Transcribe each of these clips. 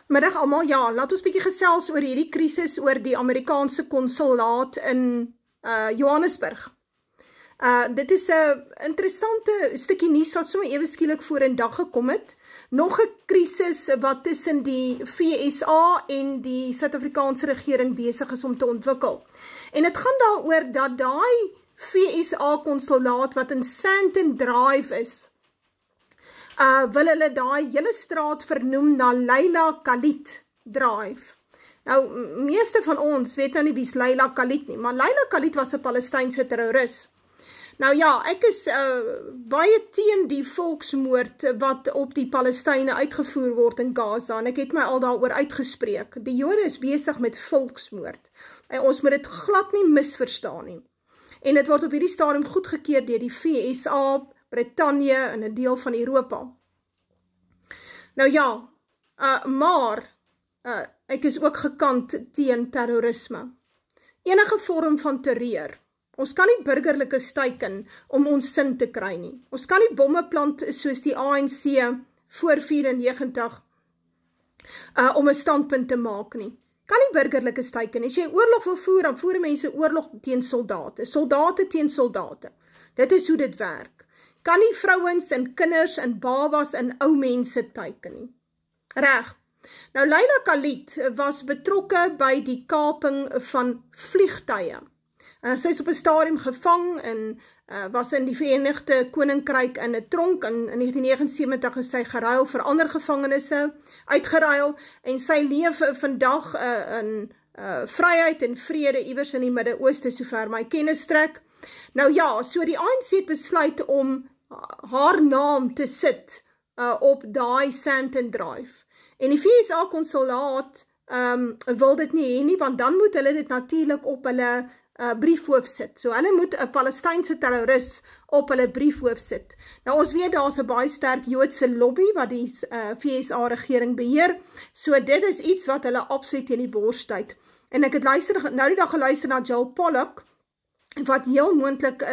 Middag almal, ja, laat ons bietjie gesels oor hierdie krisis oor die Amerikaanse konsulaat in Johannesburg. Dit is 'n interessante stukkie nuus wat sommer ewe skielik voor in dag gekom het. Nog 'n krisis wat tussen die VSA en die Suid-Afrikaanse regering besig is om te ontwikkel. En dit gaan daaroor dat daai VSA konsulaat wat in Sandton Drive is, wil hulle daai hele straat vernoem na Leila Khalid Drive. Nou, meeste van ons weet nou nie wie's Leila Khalid nie, maar Leila Khalid was 'n Palestynse terroris. Nou ja, ek is baie teen die volksmoord wat op die Palestyne uitgevoer word in Gaza, en ek het my al daaroor uitgespreek. Die Jode is besig met volksmoord, en ons moet dit glad nie misverstaan nie. En dit word op hierdie stadium goedgekeur deur die VSA, Brittanje en 'n deel van Europa. Nou ja, maar ek is ook gekant teen terrorisme. Enige vorm van terreur. Ons kan nie burgerlikes teiken om ons sin te kry nie. Ons kan nie bomme plant soos die ANC voor 94 om 'n standpunt te maak nie. Kan nie burgerlikes teiken. As jy oorlog wil voer, dan voer mense oorlog teen soldate. Soldate teen soldate. Dit is hoe dit werk. Kan nie vrouens en kinders en babas en ou mense teiken nie. Reg. Nou Leila Khalid was betrokke by die kaping van vliegtuie. Sy is op 'n stadium gevang en was in die Verenigde Koninkryk in 'n tronk. In 1979 is sy geruil vir ander gevangenisse, uitgeruil, en sy leef vandag in vryheid en vrede iewers in die Midde-Ooste, sover my kennis strek. Nou ja, so die ANC het besluit om haar naam te sit op daai Sandton Drive. En die VSA konsulaat wil dit nie hê nie, want dan moet hulle dit natuurlik op hulle briefhoof sit. So hulle moet 'n Palestynse terroris op hulle briefhoof sit. Nou ons weet daar's 'n baie sterk Joodse lobby wat die VSA regering beheer. So dit is iets wat hulle absoluut in die bors stuit. En ek het nou die dag geluister na Joel Pollak, wat heel moontlik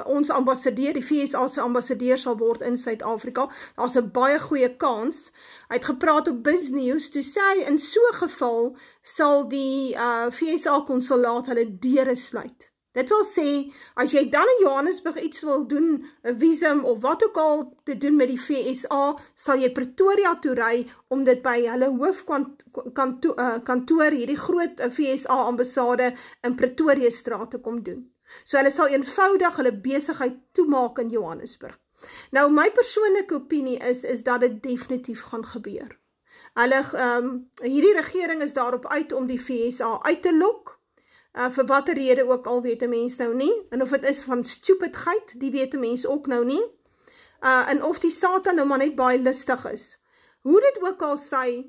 ons ambassadeur, die VSA se ambassadeur sal word in Suid-Afrika. Daar's 'n baie goeie kans. Hy het gepraat op BizNews, toe sê hy, in so 'n geval sal die VSA konsulaat hulle deure sluit. Dit wil sê, as jy dan in Johannesburg iets wil doen, 'n visum of wat ook al te doen met die VSA, sal jy Pretoria toe ry om dit by hulle hoofkantoor, hierdie groot VSA ambassade in Pretoria straat te kom doen. So hulle sal eenvoudig hulle besigheid toemaak in Johannesburg. Nou my persoonlike opinie is dat dit definitief gaan gebeur. Hierdie regering is daarop uit om die VSA uit te lok, vir watter rede ook al weet 'n mens nou nie, en of dit is van stupidheid, die weet 'n mens ook nou nie, en of die Satan nou maar net baie lustig is. Hoe dit ook al sy,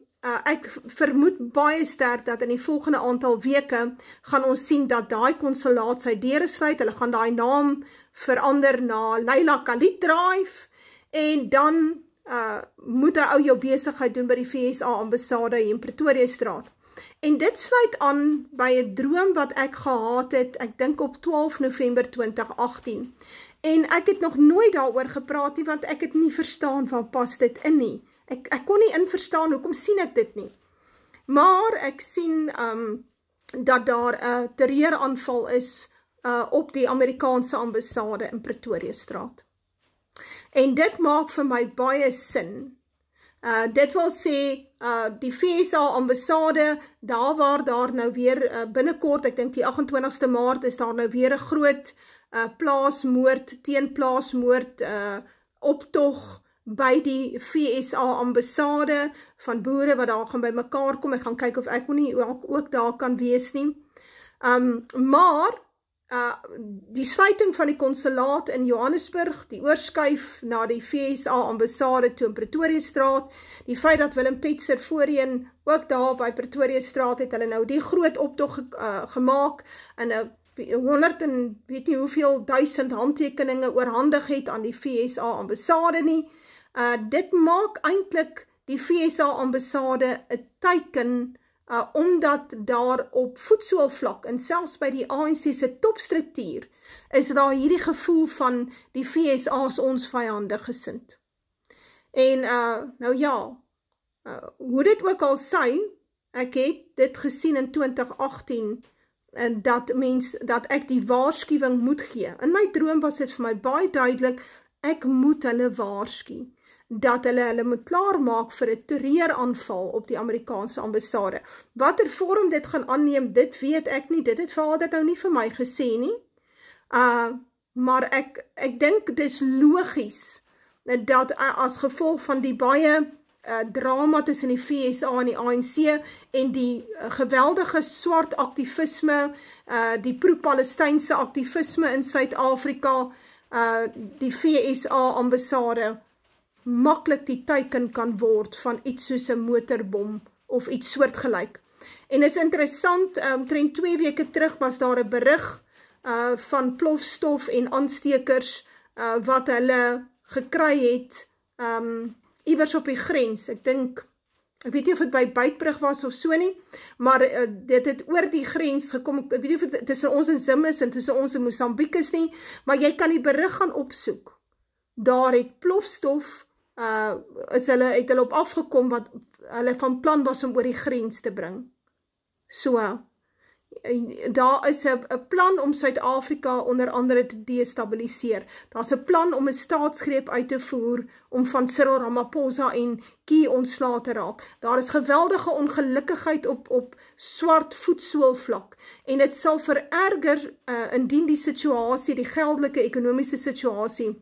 ek vermoed baie sterk dat in die volgende aantal weke gaan ons sien dat daai konsulaat sy deure sluit. Hulle gaan daai naam verander na Leila Khalid Drive, en dan moet 'n ou jou besigheid doen by die VSA ambassade hier in Pretoria straat. En dit sluit aan by 'n droom wat ek gehad het, ek dink op 12 November 2018. En ek het nog nooit daaroor gepraat nie, want ek het nie verstaan waar pas dit in nie. Ek kon nie verstaan, hoekom sien ek dit nie? Maar ek sien dat daar 'n terreuraanval is op die Amerikaanse ambassade in Pretoria straat. En dit maak vir my baie sin. Dit wil sê, die VSA ambassade, daar waar daar nou weer binnekort, ek dink die 28ste Maart, is daar nou weer 'n groot plaasmoord, teen plaasmoord optog by die VSA ambassade, van boere wat daar gaan by mekaar kom. Ek gaan kyk of ek nie ook daar kan wees nie. Maar die sluiting van die konsulaat in Johannesburg, die oorskuif na die VSA ambassade toe in Pretoria straat, die feit dat Willem Petzer voorheen ook daar by Pretoria straat het hulle nou die groot optog gemaak, en 100 en weet nie hoeveel duisend handtekeninge oorhandig het aan die VSA ambassade nie. Dit maak eintlik die VSA ambassade 'n teiken, omdat daar op voetsoolvlak en selfs by die ANC se topstruktuur is daar hierdie gevoel van die VSA is ons vyandig gesind. En nou ja, Hoe dit ook al sy, ek het dit gesien in 2018, en dat ek die waarskuwing moet gee. In my droom was dit vir my baie duidelik, ek moet hulle waarsku, dat hulle moet klaarmaak vir 'n terreuraanval op die Amerikaanse ambassade. Watter vorm dit gaan aanneem, dit weet ek nie, dit het Vader nou nie vir my gesê nie, maar ek dink dis logies, dat as gevolg van die baie drama tussen die FSA en die ANC en die geweldige swart aktivisme, die pro-Palestynse aktivisme in Suid-Afrika, die FSA ambassade maklik die teiken kan word van iets soos 'n motorbom of iets soortgelyk. En is interessant, omtrent 2 weke terug was daar 'n berig van plofstof en aanstekers wat hulle gekry het iewers op die grens. Ek weet nie of dit by Beitbrug was of so nie, maar dit het oor die grens gekom. Ek weet nie of dit tussen ons en Zim is en tussen ons en Mosambiek is nie, maar jy kan die berig gaan opsoek. Daar het plofstof, het hulle op afgekom wat hulle van plan was om oor die grens te bring. So, daar is 'n plan om Suid-Afrika onder andere te destabiliseer. Daar's 'n plan om 'n staatsgreep uit te voer om van Cyril Ramaphosa en Key ontslae te raak. Daar is geweldige ongelukkigheid op swart voetsoolvlak en dit sal vererger indien die situasie, die geldelike ekonomiese situasie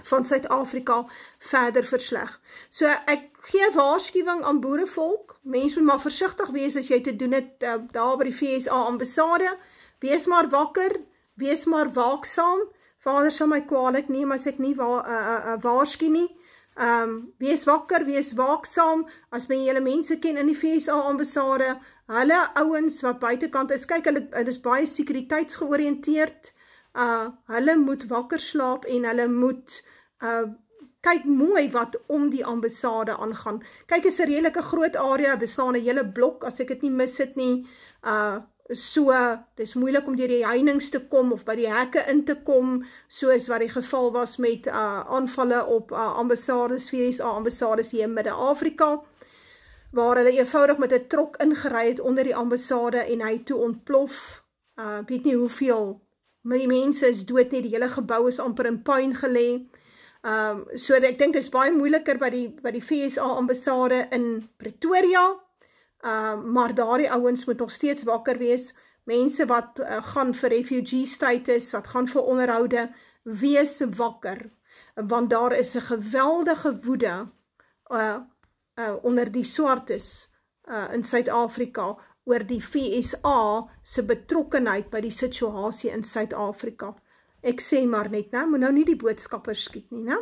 van Suid-Afrika verder versleg. So ek gee waarskuwing aan boerevolk, mense moet maar versigtig wees as jy te doen het daar by die FSA ambassade, wees maar wakker, wees maar waaksaam, Vader sal my kwaadlik neem as ek nie waarsku nie, wees wakker, wees waaksaam, as men julle mense ken in die FSA ambassade, hulle ouens wat buitekant is, kyk, hulle is baie sekuriteitsgeoriënteerd, hulle moet wakker slaap en hulle moet kyk mooi wat om die ambassade aangaan. Kyk, is 'n redelike groot area, bestaan 'n hele blok, as ek dit nie mis het nie, so, dis moeilik om deur die heininge te kom, of by die hekke in te kom, soos wat die geval was met aanvalle op ambassades, FSA ambassades hier in Midde-Afrika, waar hulle eenvoudig met 'n trok ingery het onder die ambassade, en hy toe ontplof, weet nie hoeveel, maar die mense is dood nie, die hele gebou is amper in puin gelê. So ek dink dit is baie moeiliker by die FSA ambassade in Pretoria, maar daardie ouens moet nog steeds wakker wees. Mense wat gaan vir refugee status, wat gaan vir onderhoude, wees wakker, want daar is 'n geweldige woede onder die swartes in Suid-Afrika oor die FSA se betrokkenheid by die situasie in Suid-Afrika. Ek sê maar net, moet nou nie die boodskappers skiet nie, né?